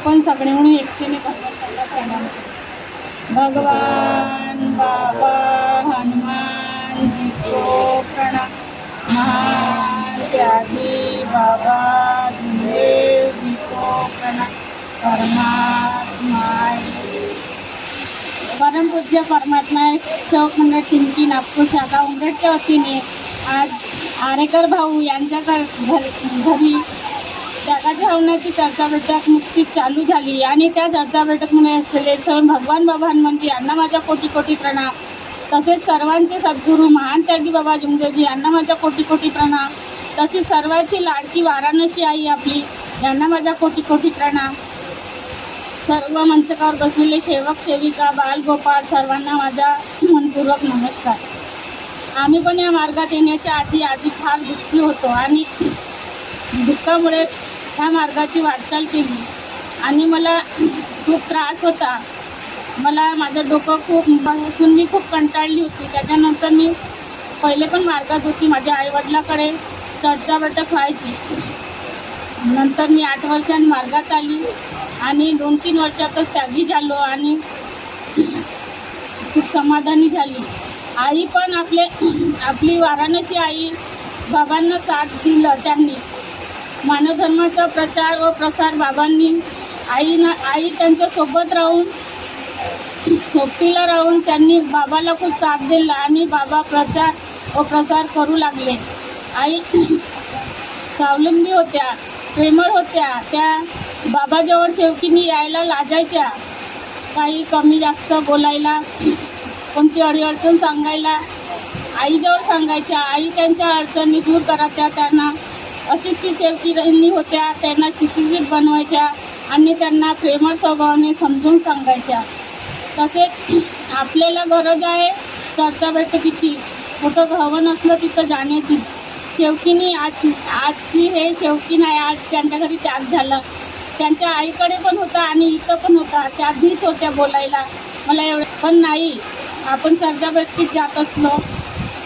आपण सगळे म्हणून एकटीने भगवंताला प्रणाम करू। भगवान बाबा हनुमान जी को प्रणाम। महान त्यागी बाबा भीमदेव जी को प्रणाम। परमात्मा परमपूज्य परमात्मा सेवक मंडळ चिंची नागपूर शाखा उमरेडच्या वतीने आज आरेकर भाऊ यांच्या घरी जगाच्या हवनाची चर्चा बैठक नुकतीच चालू झाली आणि त्या चर्चा बैठकमध्ये असलेले स्वयं भगवान बाबा हनुमानजी यांना माझा कोटी कोटी प्रणाम। तसेच सर्वांचे सद्गुरू महान त्यागी बाबा जुमदेवजी यांना माझा कोटी कोटी प्रणाम। तसेच सर्वांची लाडकी वाराणसी आई आपली यांना माझा कोटी कोटी प्रणाम। सर्व मंचकावर बसलेले सेवक सेविका बालगोपाळ सर्वांना माझा मनपूर्वक नमस्कार। आम्ही पण या मार्गात येण्याच्या आधी फार दुःखी होतो आणि दुःखामुळे ह्या मार्गाची वाटचाल केली आणि मला खूप त्रास होता। मला माझं डोकं खूप बसून मी खूप कंटाळली होती। त्याच्यानंतर मी पहिले पण मार्गात होती, माझ्या आईवडिलाकडे चर्चा बैठक व्हायची। नंतर मी 8 वर्षांनी मार्गात आली आणि 2-3 वर्षातच त्यागी झालो आणि खूप समाधानी झाली। आई पण आपली वाराणसी आई बाबांना साथ दिलं। त्यांनी मानवधर्माचा प्रचार व प्रसार बाबांनी आई त्यांच्यासोबत राहून सोबतीला राहून त्यांनी बाबाला खूप साथ दिला आणि बाबा प्रचार व प्रसार करू लागले। आई स्वावलंबी होत्या, प्रेमळ होत्या। त्या बाबाजवळ सेवकीनी यायला लाजायच्या, काही कमी जास्त बोलायला, कोणती अडचण सांगायला आईजवळ सांगायच्या। आई त्यांच्या अडचणी दूर करायच्या। त्यांना अशिक्षित सेवकीनी होत्या, त्यांना शिक्षित बनवायच्या आणि त्यांना प्रेमळ स्वभावाने समजून सांगायच्या। तसेच आपल्याला गरज आहे चर्चा बैठकीची, कुठं हवं नसलं तिथं जाण्याची। सेवकीनी आजची हे सेवकी नाही, आज त्यांच्या घरी त्याग झालं। त्यांच्या आईकडे पण होता आणि इथं पण होता, त्या भीत होत्या बोलायला मला एवढं पण नाही। आपण चर्चा बैठकीत जात असलो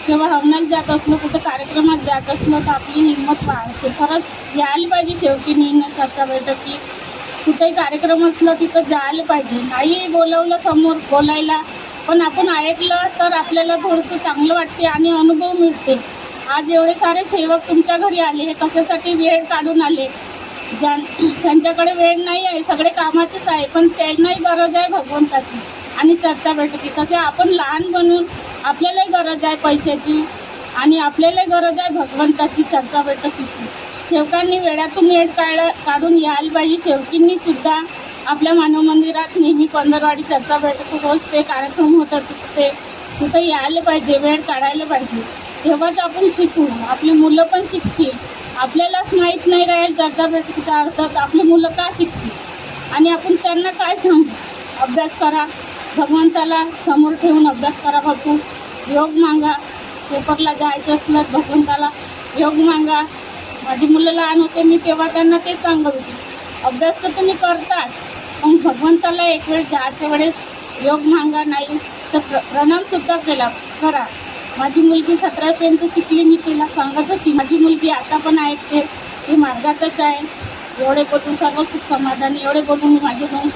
किंवा हवनात जात असलो, कुठं कार्यक्रमात जात असलो तर आपली हिंमत वाढते। खरंच यायला पाहिजे सेवकीनी चर्चा बैठकीत, कुठेही कार्यक्रम असलो तिथं जायला पाहिजे। नाही बोलवलं समोर बोलायला पण आपण ऐकलं तर आपल्याला थोडंसं चांगलं वाटते आणि अनुभव मिळते। आज एवढे सारे सेवक तुमच्या घरी आले, हे कशासाठी वेळ काढून आले? त्यांच्याकडे वेळ नाही आहे, सगळे कामाचेच आहे, पण त्यांनाही गरज आहे भगवंताची आणि चर्चा बैठकी। तसे आपण लहान बनून आपल्यालाही गरज आहे पैशाची आणि आपल्यालाही गरज आहे भगवंताची चर्चा बैठकीची। सेवकांनी वेळातून वेळ काढून यायला पाहिजे। सेवकींनी सुद्धा आपल्या मानव मंदिरात नेहमी पंधरवाडी चर्चा बैठक रोज ते कार्यक्रम होतात, तिथं यायला पाहिजे, वेळ काढायला पाहिजे। तेव्हाच आपण शिकू, आपली मुलं पण शिकतील। आपल्यालाच माहीत नाही राहील चर्चा बैठकीचा अर्थ, तर आपली मुलं का शिकतील आणि आपण त्यांना काय सांगू? अभ्यास करा, भगवंताला समोर ठेवून अभ्यास करा। भरपूर योग मागा, पेपरला जायचं असलं भगवंताला योग मागा। माझी मुलं लहान होते, मी तेव्हा त्यांना तेच सांगत होते, अभ्यास तर तुम्ही करतात पण भगवंताला एक वेळ जायच्या वेळेस योग मागा, नाही तर प्रणामसुद्धा करा। माझी मुलगी 17वीपर्यंत शिकली, मी तिला सांगत होती। माझी मुलगी आता पण ऐकते, ती मार्गातच आहे। एवढे बोलून सर्व सुख समाधानी, एवढे बोलून मी माझे दोन